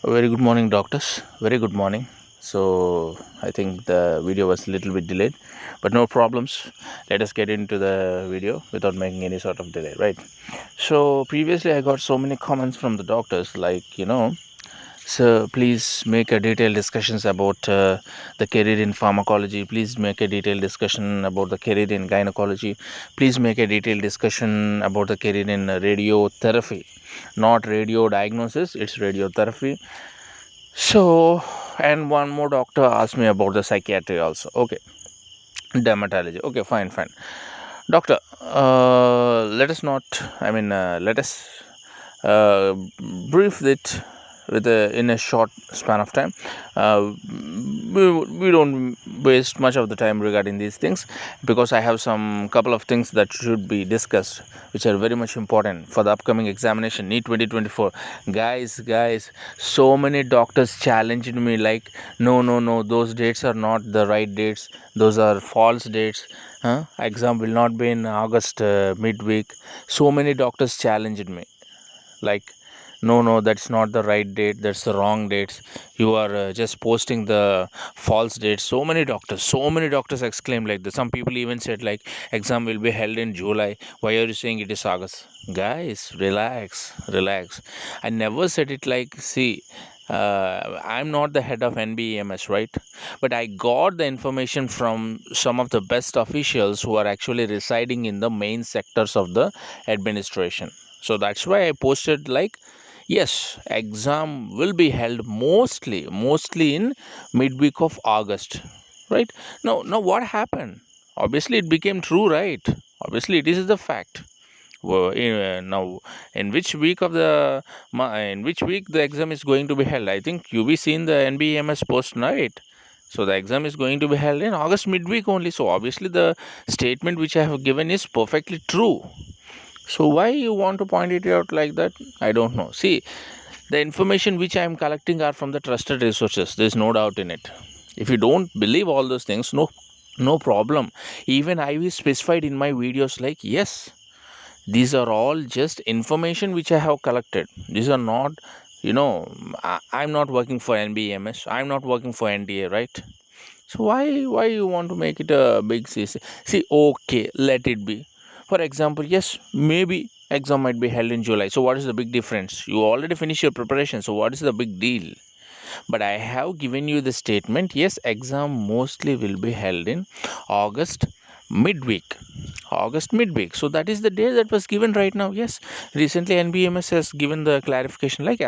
Very good morning, doctors. Very good morning. So, I think the video was a little bit delayed, but no problems. Let us get into the video without making any sort of delay, right? So, previously, I got so many comments from the doctors, like, so please make a detailed discussions about the career in pharmacology. Please make a detailed discussion about the career in gynecology. Please make a detailed discussion about the career in radiotherapy. Not radio diagnosis, it's radiotherapy. So, and one more doctor asked me about the psychiatry also. Okay, dermatology. Okay, fine. Doctor, let us not, let us uh, brief it in a short span of time. We don't waste much of the time regarding these things, because I have some couple of things that should be discussed, which are very much important for the upcoming examination, Neet 2024. Guys, so many doctors challenged me like, no, those dates are not the right dates, those are false dates. Exam will not be in August midweek. So many doctors challenged me like, no, that's not the right date, that's the wrong dates, you are just posting the false dates. So many doctors exclaimed like this. Some people even said like, exam will be held in July, why are you saying it is August? Guys, relax. I never said it like, see, I'm not the head of NBEMS, right? But I got the information from some of the best officials who are actually residing in the main sectors of the administration. So that's why I posted like, yes, exam will be held mostly in midweek of August, right? Now what happened? Obviously it became true, right? Obviously it is the fact. Well, now, in which week of in which week the exam is going to be held? I think you be seen the NBMS post, right? So the exam is going to be held in August midweek only. So obviously the statement which I have given is perfectly true. So why you want to point it out like that? I don't know. See, the information which I am collecting are from the trusted resources. There's no doubt in it. If you don't believe all those things, no problem. Even I will specified in my videos like, yes, these are all just information which I have collected. These are not, I'm not working for NBMS. I'm not working for NDA, right? So why you want to make it a big CC? See, okay, let it be. For example, yes, maybe exam might be held in July. So what is the big difference? You already finished your preparation. So what is the big deal? But I have given you the statement. Yes, exam mostly will be held in August midweek. August midweek. So that is the day that was given right now. Yes, recently NBMS has given the clarification like,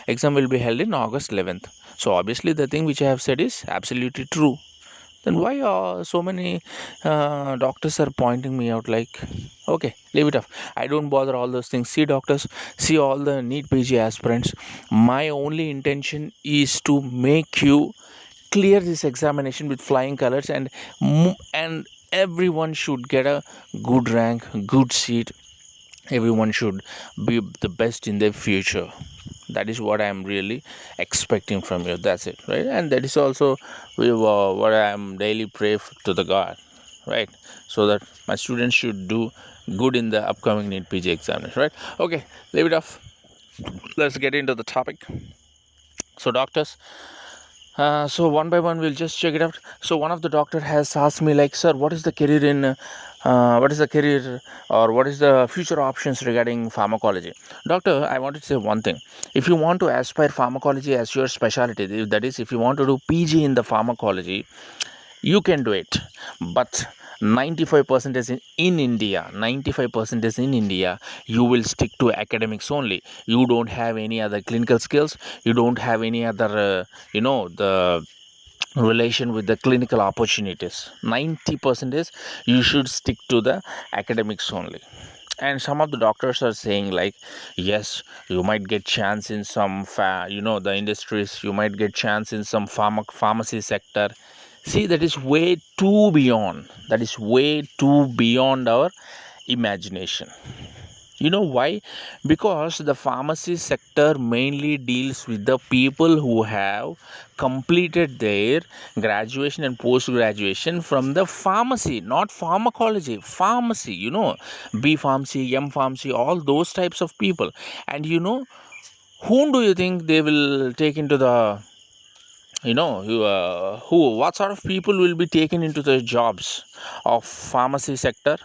exam will be held in August 11th. So obviously the thing which I have said is absolutely true. Then why so many doctors are pointing me out like, okay, leave it off. I don't bother all those things. See, doctors, see all the Neet PG aspirants. My only intention is to make you clear this examination with flying colors, and everyone should get a good rank, good seat. Everyone should be the best in their future. That is what I am really expecting from you. That's it, right? And that is also what I am daily to the God, right? So that my students should do good in the upcoming NEET PG examination, right? Okay, leave it off. Let's get into the topic. So doctors, so one by one we'll just check it out. So one of the doctor has asked me like, sir, what is the career in what is the career or what is the future options regarding pharmacology? Doctor, I wanted to say one thing. If you want to aspire pharmacology as your specialty, that is, if you want to do PG in the pharmacology, you can do it. But 95% is in India, 95% is in India, you will stick to academics only. You don't have any other clinical skills. You don't have any other the relation with the clinical opportunities. 90% is you should stick to the academics only. And some of the doctors are saying like, yes, you might get chance in some the industries, you might get chance in some pharmacy sector. See, that is way too beyond, our imagination. You know why? Because the pharmacy sector mainly deals with the people who have completed their graduation and post graduation from the pharmacy, not pharmacology. Pharmacy, B pharmacy, M pharmacy, all those types of people. And whom do you think they will take into the, what sort of people will be taken into the jobs of pharmacy sector?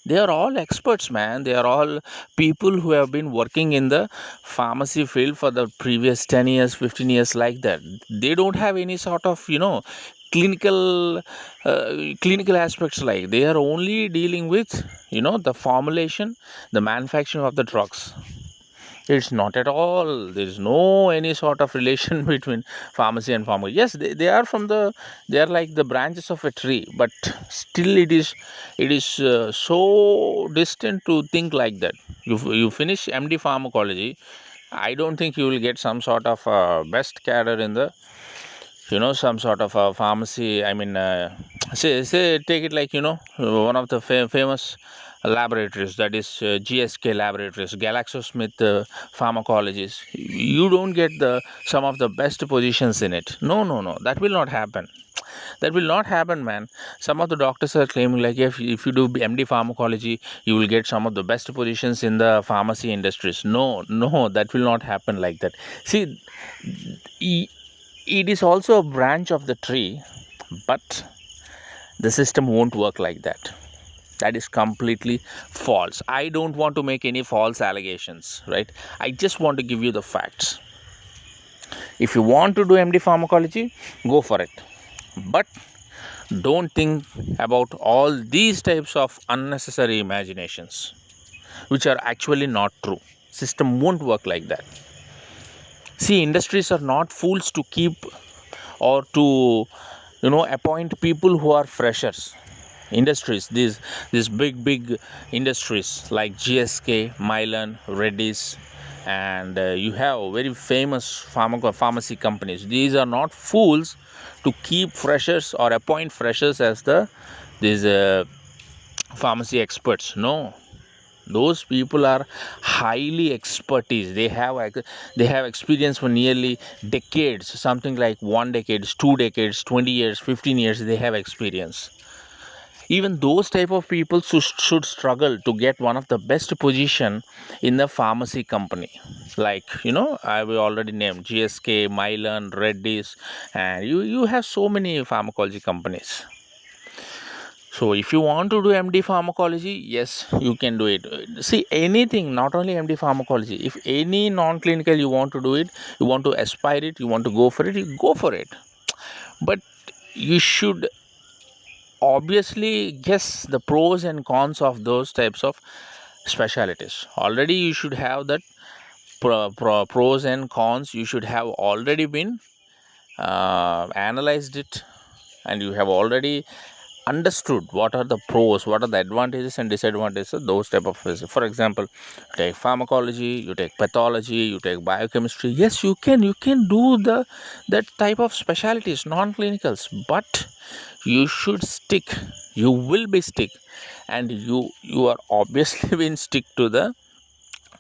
They are all experts, man. They are all people who have been working in the pharmacy field for the previous 10 years, 15 years, like that. They don't have any sort of, clinical clinical aspects. Like, they are only dealing with, the formulation, the manufacturing of the drugs. It's not at all. There is no any sort of relation between pharmacy and pharmacy. Yes, they are from the, they are like the branches of a tree, but still it is so distant to think like that. You finish MD pharmacology, I don't think you will get some sort of best cadre in the, some sort of a pharmacy. I mean, say take it like, one of the famous laboratories, that is GSK laboratories, GlaxoSmith pharmacologies. You don't get the some of the best positions in it. No, no, no, that will not happen. That will not happen, man. Some of the doctors are claiming like, if you do MD pharmacology, you will get some of the best positions in the pharmacy industries. No, no, that will not happen like that. See, it is also a branch of the tree, but the system won't work like that. That is completely false. I don't want to make any false allegations, right? I just want to give you the facts. If you want to do MD pharmacology, go for it, but don't think about all these types of unnecessary imaginations which are actually not true. System won't work like that. See, industries are not fools to keep or to, appoint people who are freshers. Industries, these big industries like GSK, Mylan, Reddy's, and you have very famous pharmacy companies. These are not fools to keep freshers or appoint freshers as these pharmacy experts. No, those people are highly expertise. They have experience for nearly decades, something like 1 decade, 2 decades, 20 years, 15 years. They have experience. Even those type of people should struggle to get one of the best position in the pharmacy company. Like, I will already named GSK, Mylan, Reddy's, and you have so many pharmacology companies. So if you want to do MD pharmacology, yes, you can do it. See, anything, not only MD pharmacology, if any non-clinical you want to do it, you want to aspire it, you want to go for it, you go for it. But you should obviously guess the pros and cons of those types of specialities. Already you should have that pros and cons. You should have already been analyzed it, and you have already understood what are the pros, what are the advantages and disadvantages of those type of physics. For example, you take pharmacology, you take pathology, you take biochemistry. Yes, you can do that type of specialties, non-clinicals, but you should stick, you will be stick, and you are obviously been stick to the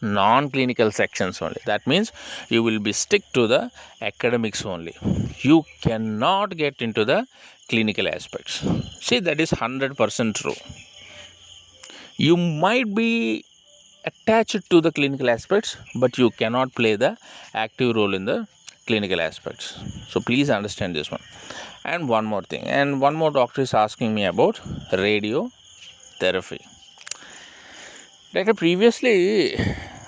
non-clinical sections only. That means you will be stick to the academics only. You cannot get into the clinical aspects. See, that is 100% true. You might be attached to the clinical aspects, but you cannot play the active role in the clinical aspects. So please understand this one. And one more thing, and one more doctor is asking me about radiotherapy. Like previously,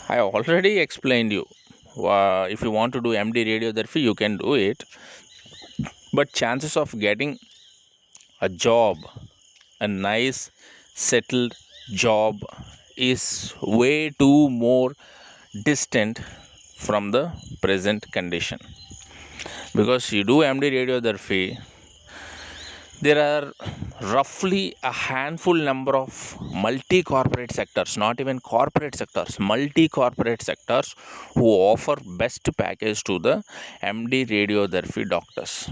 I already explained you. If you want to do MD radiotherapy, you can do it, but chances of getting a job, a nice settled job, is way too more distant from the present condition. Because you do MD radiotherapy, there are roughly a handful number of multi-corporate sectors, not even corporate sectors, multi-corporate sectors, who offer best package to the MD radiotherapy doctors.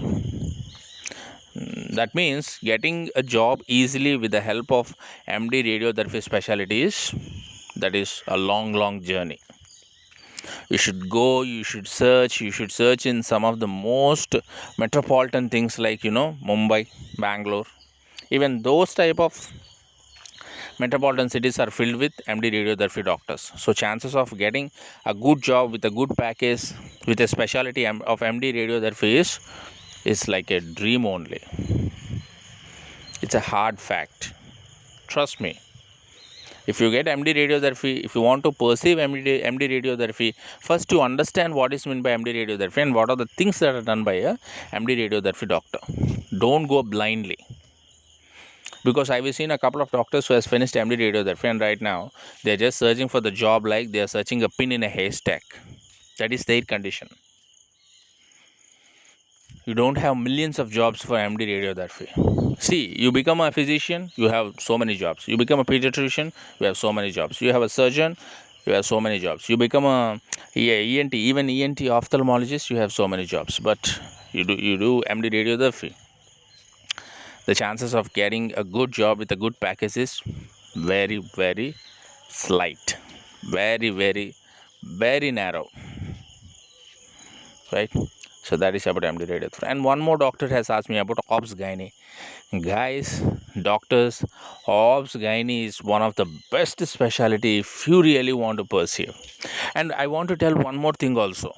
That means getting a job easily with the help of MD radiotherapy specialties, that is a long journey. You should go, you should search in some of the most metropolitan things like, Mumbai, Bangalore, even those type of Metropolitan cities are filled with MD radiotherapy doctors. So chances of getting a good job with a good package with a specialty of MD radiotherapy is like a dream only. It's a hard fact. Trust me. If you get MD radiotherapy, if you want to perceive MD radiotherapy, first you understand what is meant by MD radiotherapy and what are the things that are done by a MD radiotherapy doctor. Don't go blindly. Because I've seen a couple of doctors who has finished MD radiotherapy and right now they're just searching for the job like they're searching a pin in a haystack. That is their condition. You don't have millions of jobs for MD radiotherapy. See, you become a physician, you have so many jobs. You become a pediatrician, you have so many jobs. You have a surgeon, you have so many jobs. You become a ENT, even ENT ophthalmologist, you have so many jobs. But you do MD radiotherapy. The chances of getting a good job with a good package is very, very slight. Very, very, very narrow. Right? So that is about MD radiotherapy. And one more doctor has asked me about obs gynae. Guys, doctors, obs gynae is one of the best specialty if you really want to pursue. And I want to tell one more thing also.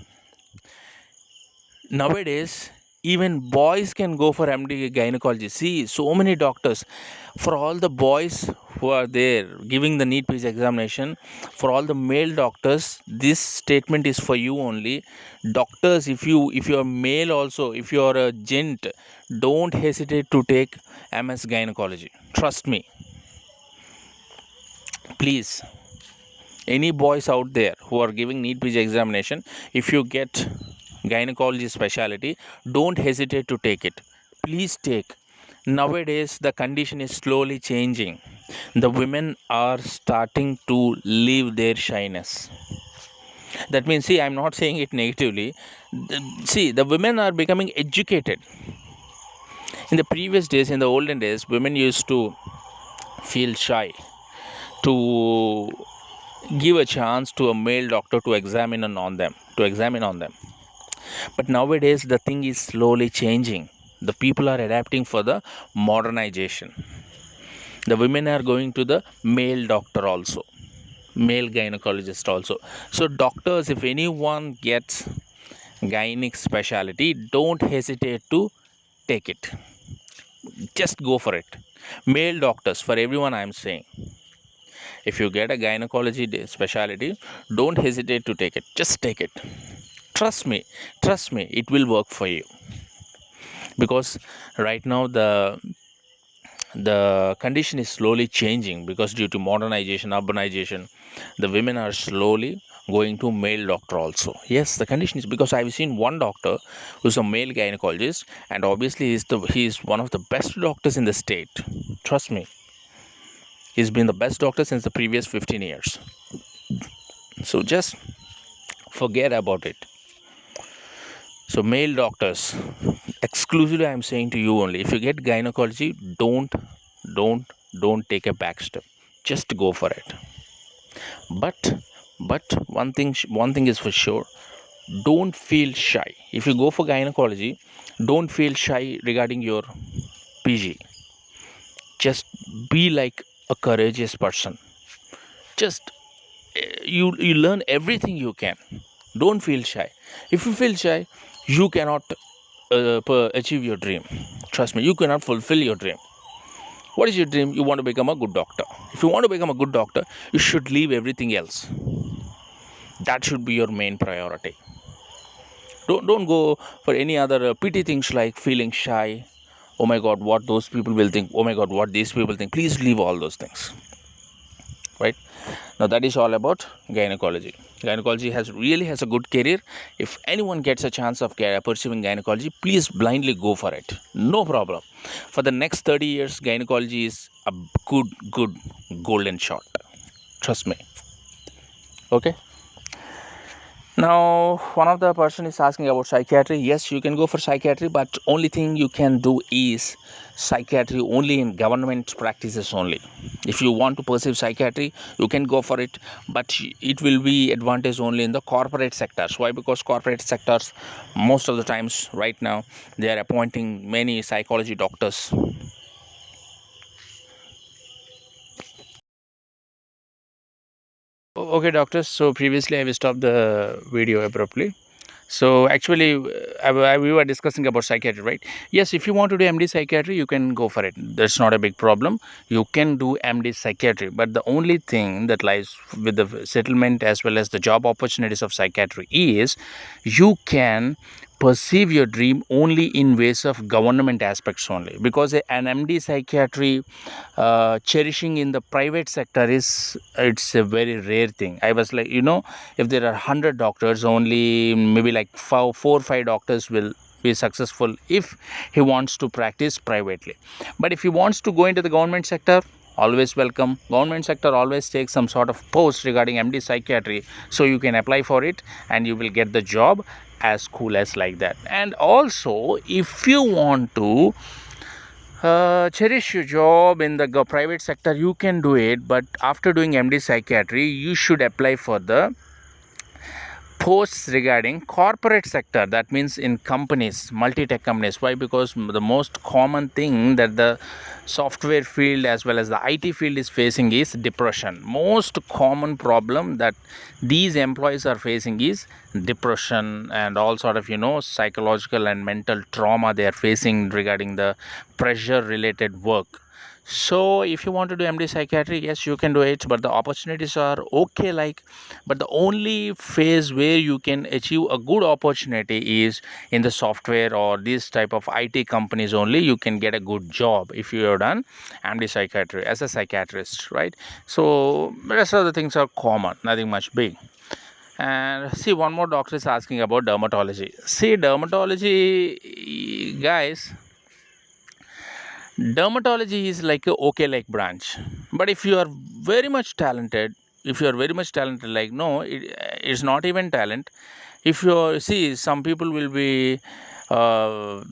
Nowadays, even boys can go for MD gynecology. See, so many doctors. For all the boys who are there giving the Neet PG examination, for all the male doctors, this statement is for you only. Doctors, if you are male also, if you are a gent, don't hesitate to take MS gynecology. Trust me. Please, any boys out there who are giving Neet PG examination, if you get gynecology specialty, don't hesitate to take it. Please take. Nowadays the condition is slowly changing. The women are starting to leave their shyness. That means, see, I'm not saying it negatively. See, the women are becoming educated. In the previous days, in the olden days, women used to feel shy to give a chance to a male doctor to examine on them. But nowadays the thing is slowly changing. The people are adapting for the modernization. The women are going to the male doctor also, male gynecologist also. So doctors, if anyone gets gynec specialty, don't hesitate to take it. Just go for it. Male doctors, for everyone I'm saying, if you get a gynecology specialty, don't hesitate to take it. Just take it. Trust me, it will work for you. Because right now the condition is slowly changing, because due to modernization, urbanization, the women are slowly going to male doctor also. Yes, the condition is, because I've seen one doctor who's a male gynecologist, and obviously he's one of the best doctors in the state. Trust me, he's been the best doctor since the previous 15 years. So just forget about it. So male doctors, exclusively I'm saying to you only, if you get gynecology, don't don't take a back step. Just go for it. But one thing is for sure, don't feel shy. If you go for gynecology, don't feel shy regarding your PG. Just be like a courageous person. Just you learn everything you can. Don't feel shy. If you feel shy, you cannot achieve your dream. Trust me, you cannot fulfill your dream. What is your dream? You want to become a good doctor. If you want to become a good doctor, you should leave everything else. That should be your main priority. Don't go for any other petty things like feeling shy. Oh my god, what those people will think. Oh my god, what these people think. Please leave all those things. Right now, that is all about gynecology. Gynecology has a good career. If anyone gets a chance of pursuing gynecology, please blindly go for it. No problem. For the next 30 years, gynecology is a good golden shot. Trust me. Okay. Now, one of the person is asking about psychiatry. Yes, you can go for psychiatry, but only thing you can do is psychiatry only in government practices only. If you want to pursue psychiatry, you can go for it, but it will be advantage only in the corporate sectors. Why? Because corporate sectors, most of the times right now, they are appointing many psychology doctors. okay, doctors. So previously I will stop the video abruptly. So actually, we were discussing about psychiatry, right? Yes, if you want to do MD psychiatry, you can go for it. That's not a big problem. You can do MD psychiatry, but the only thing that lies with the settlement as well as the job opportunities of psychiatry is you can perceive your dream only in ways of government aspects only, because an MD psychiatry cherishing in the private sector is, it's a very rare thing. I was like, if there are 100 doctors, only maybe like 4 or 5 doctors will be successful if he wants to practice privately. But if he wants to go into the government sector, always welcome. Government sector always takes some sort of post regarding MD psychiatry, so you can apply for it and you will get the job as cool as like that. And also, if you want to cherish your job in the private sector, you can do it, but after doing MD psychiatry, you should apply for the posts regarding corporate sector. That means in companies, multi-tech companies. Why? Because the most common thing that the software field as well as the IT field is facing is depression. Most common problem that these employees are facing is depression and all sort of psychological and mental trauma they are facing regarding the pressure related work. So if you want to do MD psychiatry, yes, you can do it, but the opportunities are okay, like, but the only phase where you can achieve a good opportunity is in the software or this type of IT companies. Only you can get a good job if you have done MD psychiatry as a psychiatrist, right? So the rest of the things are common, nothing much big. And see, one more doctor is asking about dermatology. See, dermatology, guys, dermatology is like a okay like branch, but if you are very much talented, like, no, it's not even talent. If you see, some people will be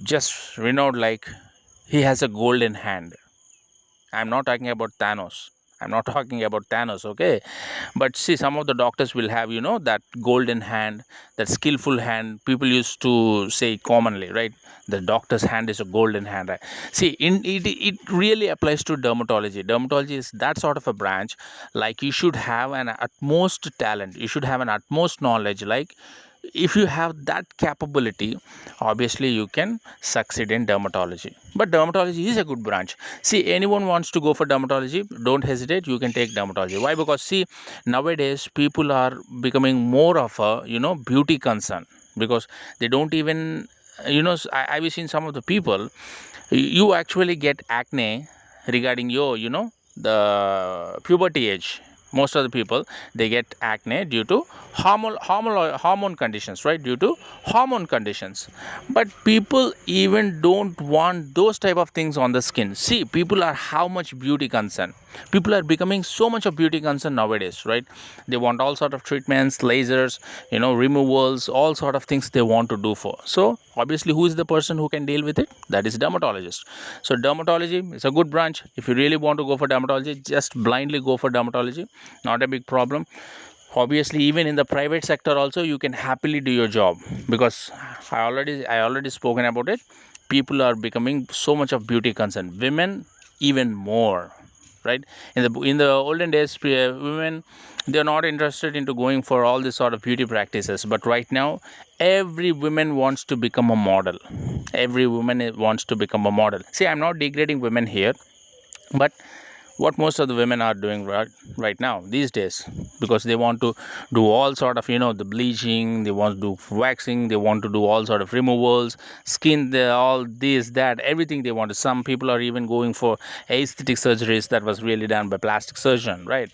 just renowned like he has a golden hand. I'm not talking about Thanos. I'm not talking about Thanos, okay? But see, some of the doctors will have, that golden hand, that skillful hand. People used to say commonly, right? The doctor's hand is a golden hand. Right? See, it really applies to dermatology. Dermatology is that sort of a branch. Like, you should have an utmost talent. You should have an utmost knowledge. Like, if you have that capability, obviously you can succeed in dermatology. But dermatology is a good branch. See, anyone wants to go for dermatology, don't hesitate, you can take dermatology. Why? Because see, nowadays people are becoming more of a beauty concern, because they don't even I've seen some of the people, you actually get acne regarding your the puberty age. Most of the people, they get acne due to hormone conditions, right? Due to hormone conditions. But people even don't want those type of things on the skin. See, people are how much beauty concern. People are becoming so much of beauty concern nowadays, right? They want all sort of treatments, lasers, removals, all sort of things they want to do for. So obviously, who is the person who can deal with it? That is dermatologist. So dermatology is a good branch. If you really want to go for dermatology, just blindly go for dermatology, not a big problem. Obviously, even in the private sector also, you can happily do your job, because I already spoken about it. People are becoming so much of beauty concern, women even more, right? In the olden days, women, they're not interested into going for all this sort of beauty practices. But right now, every woman wants to become a model. Every woman wants to become a model. See, I'm not degrading women here, but what most of the women are doing right now these days, because they want to do all sort of the bleaching, they want to do waxing, they want to do all sort of removals, skin, all this, that, everything they want to. Some people are even going for aesthetic surgeries that was really done by plastic surgeon, right?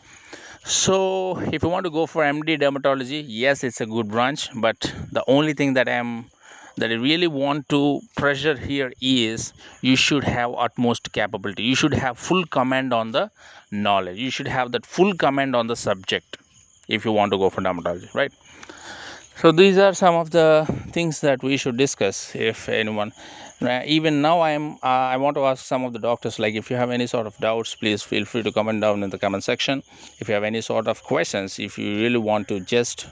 So if you want to go for MD dermatology, yes, it's a good branch, but the only thing that I really want to pressure here is you should have utmost capability. You should have full command on the knowledge. You should have that full command on the subject if you want to go for dermatology, right? So these are some of the things that we should discuss. If anyone, even now, I want to ask some of the doctors, like, if you have any sort of doubts, please feel free to comment down in the comment section. If you have any sort of questions, if you really want to just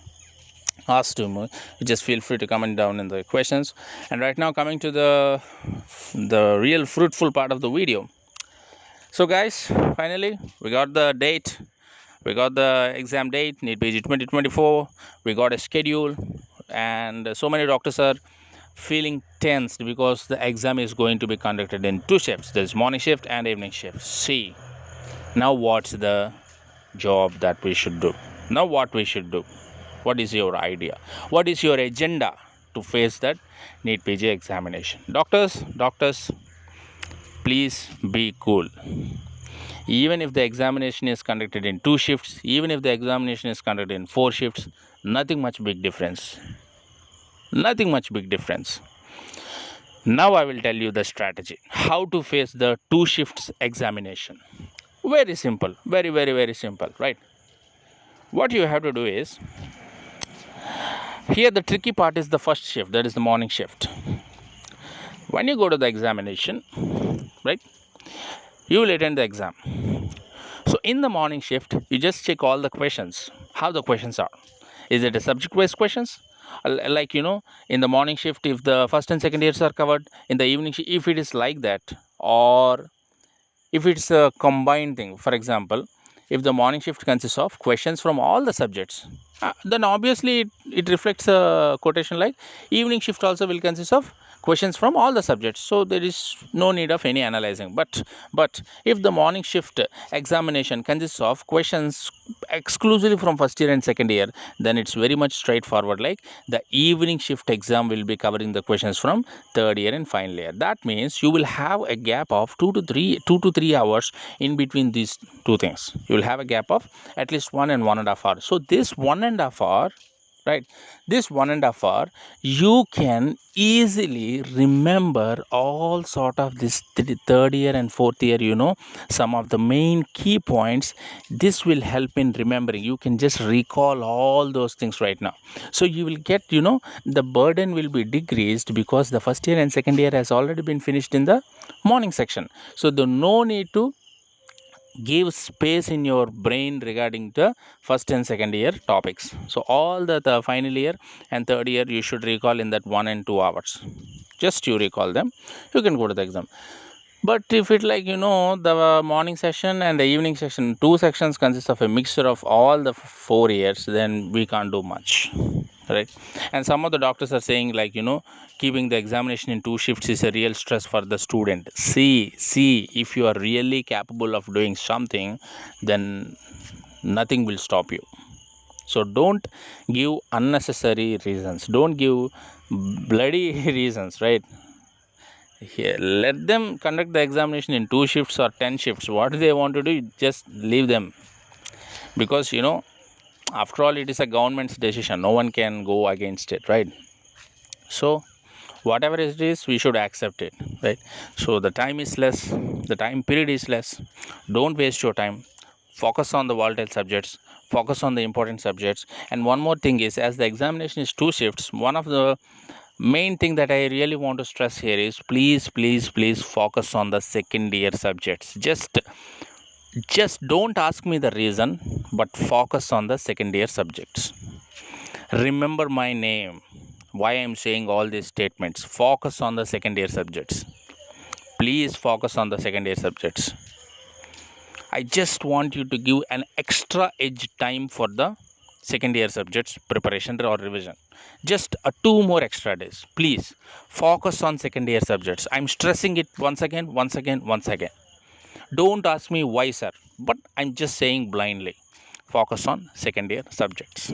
ask to me, just feel free to comment down in the questions. And right now, coming to the real fruitful part of the video. So guys, finally we got the date. We got the exam date, Neet PG 2024. We got a schedule, and so many doctors are feeling tensed because the exam is going to be conducted in two shifts. There's morning shift and evening shift. See, now what's the job that we should do? Now what we should do? What is your idea? What is your agenda to face that Neet PG examination? Doctors, please be cool. Even if the examination is conducted in two shifts, even if the examination is conducted in four shifts, nothing much big difference. Nothing much big difference. Now I will tell you the strategy. How to face the two shifts examination. Very simple. Very simple, right? What you have to do is, here the tricky part is the first shift, that is the morning shift. When you go to the examination, right, you will attend the exam. So in the morning shift, you just check all the questions, how the questions are. Is it a subject-based questions? Like, in the morning shift, if the first and second years are covered, in the evening shift, if it is like that, or if it's a combined thing. For example, if the morning shift consists of questions from all the subjects, then obviously it reflects a quotation like evening shift also will consist of questions from all the subjects, so there is no need of any analyzing. But if the morning shift examination consists of questions exclusively from first year and second year, then it's very much straightforward, like the evening shift exam will be covering the questions from third year and final year. That means you will have a gap of 2 to 3 hours in between these two things. You will have a gap of at least 1.5 hours. So this 1.5 hour, right, this 1.5 hour, you can easily remember all sort of this third year and fourth year, some of the main key points. This will help in remembering. You can just recall all those things right now, so you will get, the burden will be decreased, because the first year and second year has already been finished in the morning section. So there no need to give space in your brain regarding the first and second year topics. So all the final year and third year you should recall in that 1 and 2 hours. Just you recall them, you can go to the exam. But if it like, the morning session and the evening session, two sections consist of a mixture of all the 4 years, then we can't do much, right? And some of the doctors are saying like, keeping the examination in two shifts is a real stress for the student. See, if you are really capable of doing something, then nothing will stop you. So don't give unnecessary reasons, don't give bloody reasons, right? Here, let them conduct the examination in 2 shifts or 10 shifts. What they want to do, just leave them, because after all, it is a government's decision. No one can go against it, right? So whatever it is, we should accept it, right? So the time is less, the time period is less. Don't waste your time. Focus on the volatile subjects, focus on the important subjects. And one more thing is, as the examination is 2 shifts, one of the main thing that I really want to stress here is, please focus on the second year subjects. Just don't ask me the reason, but focus on the second year subjects. Remember my name, why I am saying all these statements. Focus on the second year subjects. Please focus on the second year subjects. I just want you to give an extra edge time for the second year subjects preparation or revision. Just 2 more extra days. Please focus on second year subjects. I'm stressing it once again. Don't ask me why, sir, but I'm just saying blindly. Focus on second year subjects.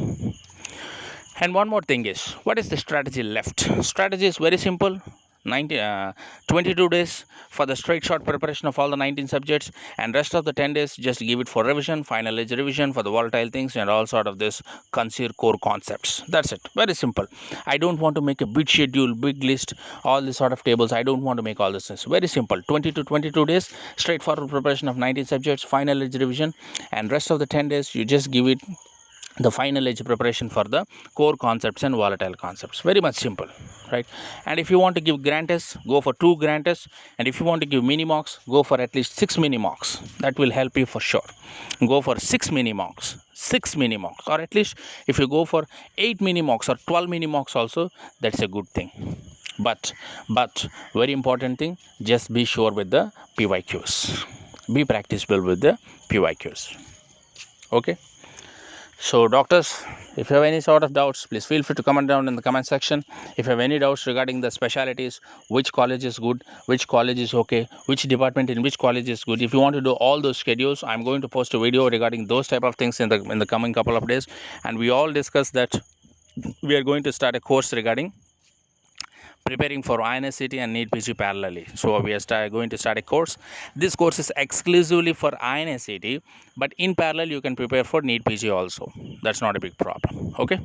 And one more thing is, what is the strategy left? Strategy is very simple. 22 days for the straight shot preparation of all the 19 subjects, and rest of the 10 days just give it for revision, final edge revision for the volatile things and all sort of this consider core concepts. That's it. Very simple. I don't want to make a big schedule, big list, all this sort of tables. I don't want to make all this things. Very simple. 20 to 22 days straightforward preparation of 19 subjects, final edge revision, and rest of the 10 days you just give it the final edge preparation for the core concepts and volatile concepts. Very much simple, right? And if you want to give grand tests, go for 2 grand tests. And if you want to give mini mocks, go for at least 6 mini mocks. That will help you for sure. Go for 6 mini mocks, or at least if you go for 8 mini mocks or 12 mini mocks also, that's a good thing. But very important thing, just be sure with the PYQs. Be practicable with the PYQs. Okay. So doctors, if you have any sort of doubts, please feel free to comment down in the comment section. If you have any doubts regarding the specialties, which college is good, which college is okay, which department in which college is good, if you want to do all those schedules, I'm going to post a video regarding those type of things in the coming couple of days. And we all discuss that we are going to start a course regarding preparing for INSCT and Neet PG parallelly. So we are going to start a course. This course is exclusively for INSCT, but in parallel you can prepare for Neet PG also. That's not a big problem. Okay.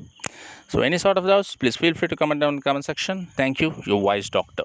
So any sort of doubts, please feel free to comment down in the comment section. Thank you. Your wise doctor.